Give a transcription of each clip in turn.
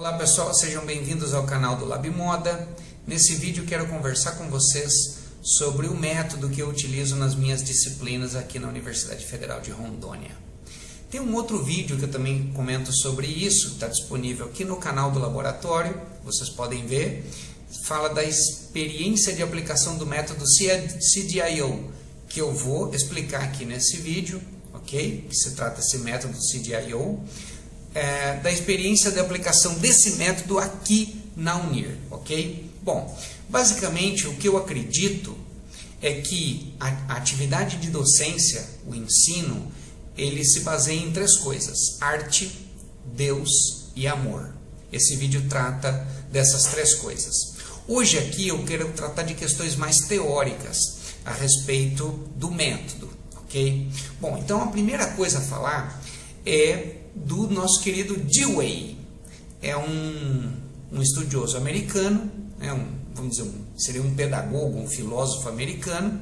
Olá pessoal, sejam bem-vindos ao canal do Lab Moda. Nesse vídeo quero conversar com vocês sobre o método que eu utilizo nas minhas disciplinas aqui na Universidade Federal de Rondônia. Tem um outro vídeo que eu também comento sobre isso, está disponível aqui no canal do laboratório, vocês podem ver. Fala da experiência de aplicação do método CDIO, que eu vou explicar aqui nesse vídeo, ok? Que se trata desse método CDIO. Da experiência de aplicação desse método aqui na Unir, ok? Bom, basicamente o que eu acredito é que a atividade de docência, o ensino, ele se baseia em três coisas: arte, Deus e amor. Esse vídeo trata dessas três coisas. Hoje aqui eu quero tratar de questões mais teóricas a respeito do método, ok? Bom, então a primeira coisa a falar é do nosso querido Dewey. É um estudioso americano, vamos dizer, seria um pedagogo, um filósofo americano,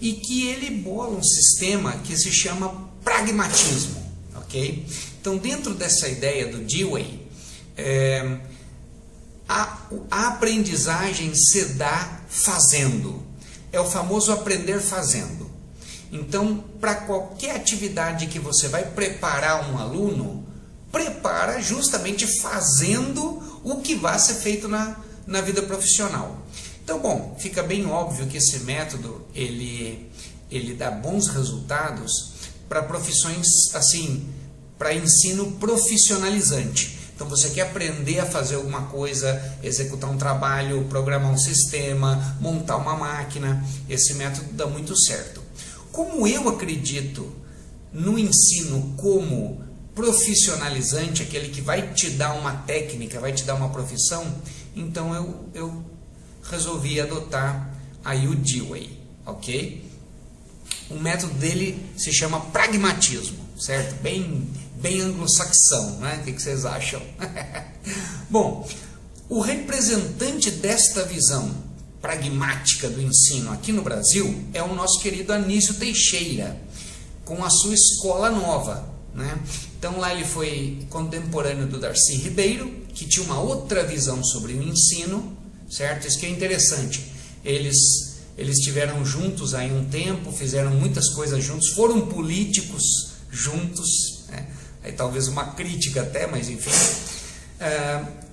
e que ele bola um sistema que se chama pragmatismo, ok? Então, dentro dessa ideia do Dewey, a aprendizagem se dá fazendo. É o famoso aprender fazendo. Então, para qualquer atividade que você vai preparar um aluno, prepara justamente fazendo o que vai ser feito na vida profissional. Então, bom, fica bem óbvio que esse método, ele dá bons resultados para profissões, assim, para ensino profissionalizante. Então, você quer aprender a fazer alguma coisa, executar um trabalho, programar um sistema, montar uma máquina, esse método dá muito certo. Como eu acredito no ensino como profissionalizante, aquele que vai te dar uma técnica, vai te dar uma profissão, então eu resolvi adotar aí o Dewey, ok? O método dele se chama pragmatismo, certo? Bem anglo-saxão, né? O que vocês acham? Bom, o representante desta visão pragmática do ensino aqui no Brasil é o nosso querido Anísio Teixeira, com a sua escola nova, né? Então lá ele foi contemporâneo do Darcy Ribeiro, que tinha uma outra visão sobre o ensino, certo? Isso que é interessante. Eles estiveram juntos aí um tempo, fizeram muitas coisas juntos, foram políticos juntos, né? Aí talvez uma crítica até, mas enfim.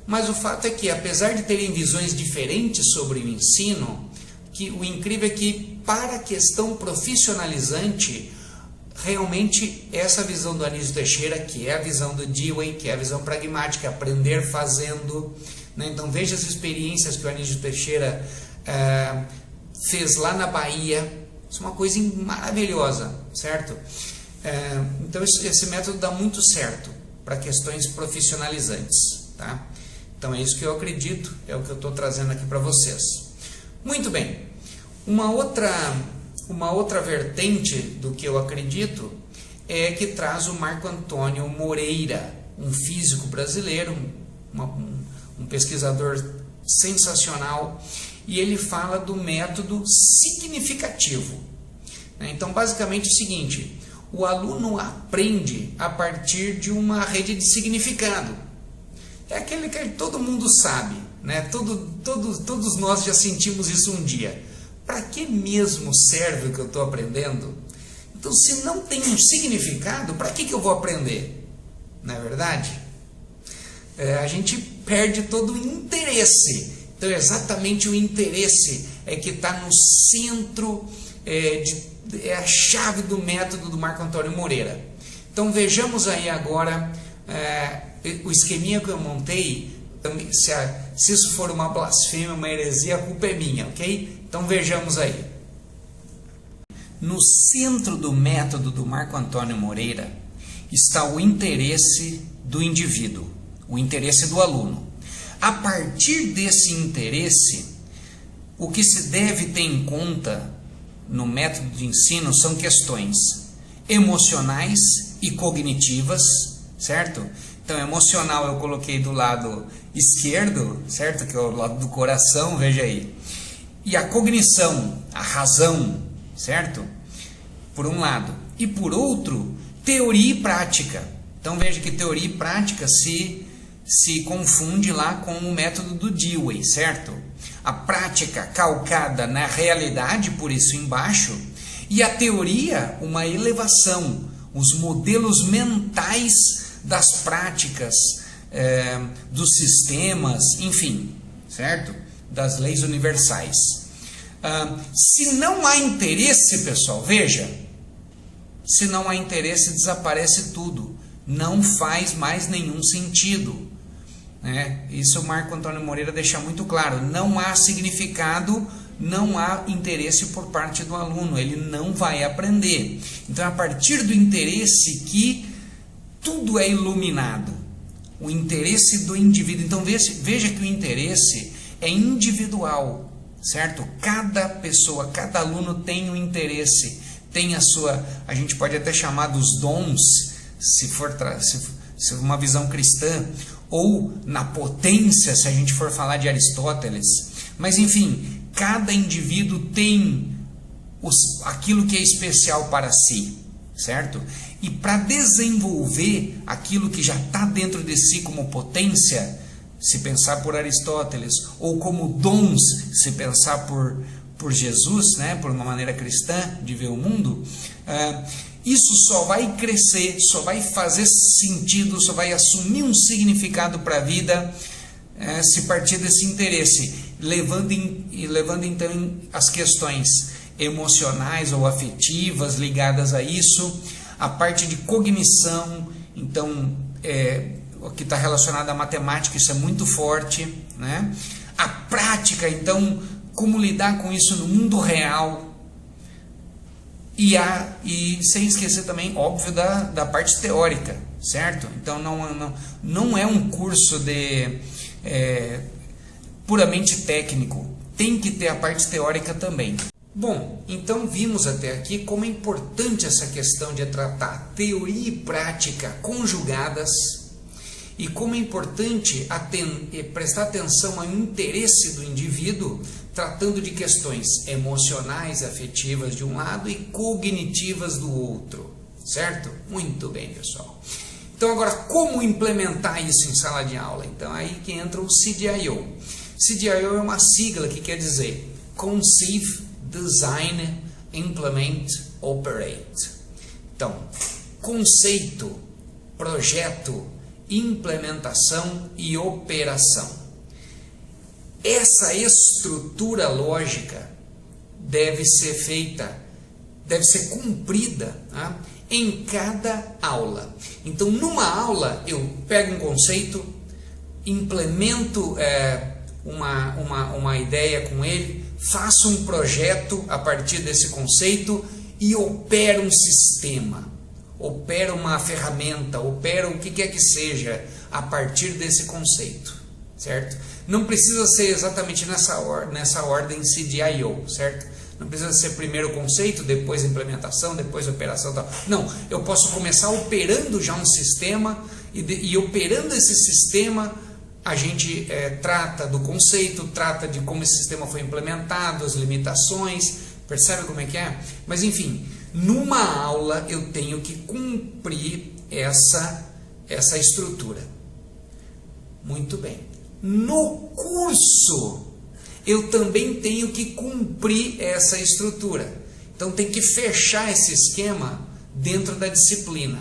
Mas o fato é que, apesar de terem visões diferentes sobre o ensino, que o incrível é que, para a questão profissionalizante, realmente essa visão do Anísio Teixeira, que é a visão do Dewey, que é a visão pragmática, aprender fazendo, né? Então veja as experiências que o Anísio Teixeira fez lá na Bahia. Isso é uma coisa maravilhosa, certo? Então esse método dá muito certo para questões profissionalizantes, tá? Então é isso que eu acredito, é o que eu estou trazendo aqui para vocês. Muito bem, uma outra vertente do que eu acredito é que traz o Marco Antônio Moreira, um físico brasileiro, um pesquisador sensacional, e ele fala do método significativo. Então basicamente é o seguinte: o aluno aprende a partir de uma rede de significado. É aquele que todo mundo sabe, né? Todos nós já sentimos isso um dia. Para que mesmo serve o que eu estou aprendendo? Então, se não tem um significado, para que eu vou aprender? Não é verdade? A gente perde todo o interesse. Então, exatamente o interesse é que está no centro, é a chave do método do Marco Antônio Moreira. Então, vejamos aí agora o esqueminha que eu montei. Se isso for uma blasfêmia, uma heresia, a culpa é minha, ok? Então vejamos aí. No centro do método do Marco Antônio Moreira está o interesse do indivíduo, o interesse do aluno. A partir desse interesse, o que se deve ter em conta no método de ensino são questões emocionais e cognitivas, certo? Então, emocional eu coloquei do lado esquerdo, certo? Que é o lado do coração, veja aí. E a cognição, a razão, certo? Por um lado. E por outro, teoria e prática. Então, veja que teoria e prática se se confunde lá com o método do Dewey, certo? A prática calcada na realidade, por isso embaixo, e a teoria, uma elevação, os modelos mentais das práticas, dos sistemas, enfim, certo? Das leis universais. Se não há interesse, pessoal, veja, se não há interesse, desaparece tudo, não faz mais nenhum sentido, né? Isso o Marco Antônio Moreira deixa muito claro, não há significado, não há interesse por parte do aluno, ele não vai aprender. Então, a partir do interesse que tudo é iluminado, o interesse do indivíduo. Então, veja que o interesse é individual, certo? Cada pessoa, cada aluno tem um interesse, tem a sua, a gente pode até chamar dos dons, se for uma visão cristã, ou na potência, se a gente for falar de Aristóteles. Mas, enfim, cada indivíduo tem aquilo que é especial para si, certo? E para desenvolver aquilo que já está dentro de si como potência, se pensar por Aristóteles, ou como dons, se pensar por Jesus, né, por uma maneira cristã de ver o mundo, isso só vai crescer, só vai fazer sentido, só vai assumir um significado para a vida, se partir desse interesse, levando então as questões emocionais ou afetivas ligadas a isso, a parte de cognição, então, o que está relacionado à matemática, isso é muito forte, né? A prática, então, como lidar com isso no mundo real, e sem esquecer também, óbvio, da parte teórica, certo? Então, não é um curso puramente técnico, tem que ter a parte teórica também. Bom, então vimos até aqui como é importante essa questão de tratar teoria e prática conjugadas, e como é importante prestar atenção ao interesse do indivíduo, tratando de questões emocionais, afetivas de um lado e cognitivas do outro, certo? Muito bem, pessoal. Então agora, como implementar isso em sala de aula? Então aí que entra o CDIO. CDIO é uma sigla que quer dizer Conceive, Design, Implement, Operate. Então, conceito, projeto, implementação e operação. Essa estrutura lógica deve ser feita, deve ser cumprida, tá, em cada aula. Então, numa aula, eu pego um conceito, implemento uma ideia com ele, faço um projeto a partir desse conceito e opero um sistema, opero uma ferramenta, opero o que quer que seja a partir desse conceito, certo? Não precisa ser exatamente nessa ordem CDIO, certo? Não precisa ser primeiro o conceito, depois a implementação, depois a operação, tal. Não, eu posso começar operando já um sistema e operando esse sistema a gente trata do conceito, trata de como esse sistema foi implementado, as limitações, percebe como é que é? Mas enfim, numa aula eu tenho que cumprir essa estrutura. Muito bem. No curso, eu também tenho que cumprir essa estrutura. Então tem que fechar esse esquema dentro da disciplina,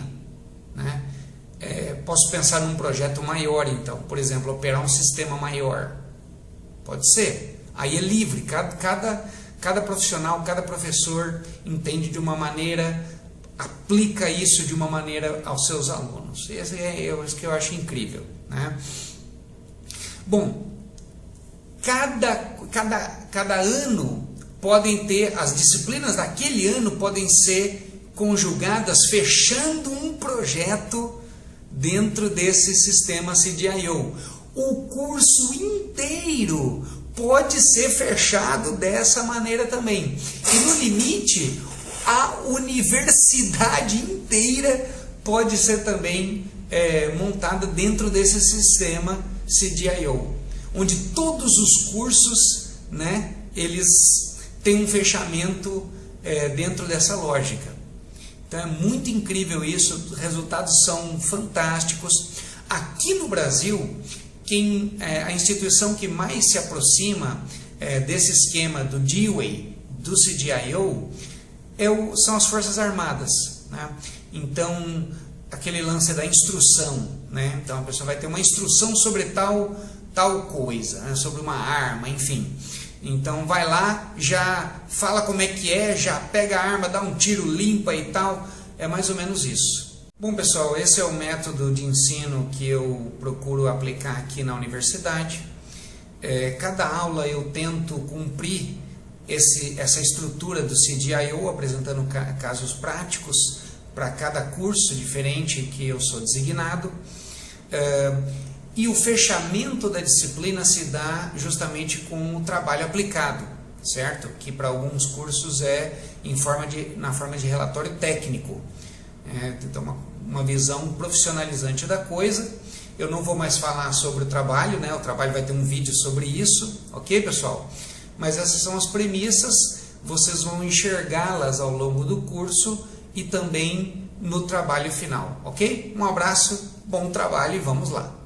né? Posso pensar num projeto maior, então, por exemplo, operar um sistema maior. Pode ser. Aí é livre. Cada profissional, cada professor entende de uma maneira, aplica isso de uma maneira aos seus alunos. Isso que eu acho incrível, né? Bom, cada ano podem ter, as disciplinas daquele ano podem ser conjugadas fechando um projeto dentro desse sistema CDIO. O curso inteiro pode ser fechado dessa maneira também. E no limite, a universidade inteira pode ser também montada dentro desse sistema CDIO, onde todos os cursos, né, eles têm um fechamento dentro dessa lógica. Então é muito incrível isso, os resultados são fantásticos. Aqui no Brasil, a instituição que mais se aproxima desse esquema do DIUE, do CDIO, são as Forças Armadas, né? Então, aquele lance da instrução, né? Então a pessoa vai ter uma instrução sobre tal coisa, né? Sobre uma arma, enfim. Então vai lá, já fala como é que já pega a arma, dá um tiro, limpa e tal. É mais ou menos isso. Bom, pessoal, esse é o método de ensino que eu procuro aplicar aqui na universidade. Cada aula eu tento cumprir essa estrutura do CDIO, apresentando casos práticos para cada curso diferente que eu sou designado. E o fechamento da disciplina se dá justamente com o trabalho aplicado, certo? Que para alguns cursos na forma de relatório técnico. Então, uma visão profissionalizante da coisa. Eu não vou mais falar sobre o trabalho, né? O trabalho vai ter um vídeo sobre isso, ok, pessoal? Mas essas são as premissas, vocês vão enxergá-las ao longo do curso e também no trabalho final, ok? Um abraço, bom trabalho e vamos lá!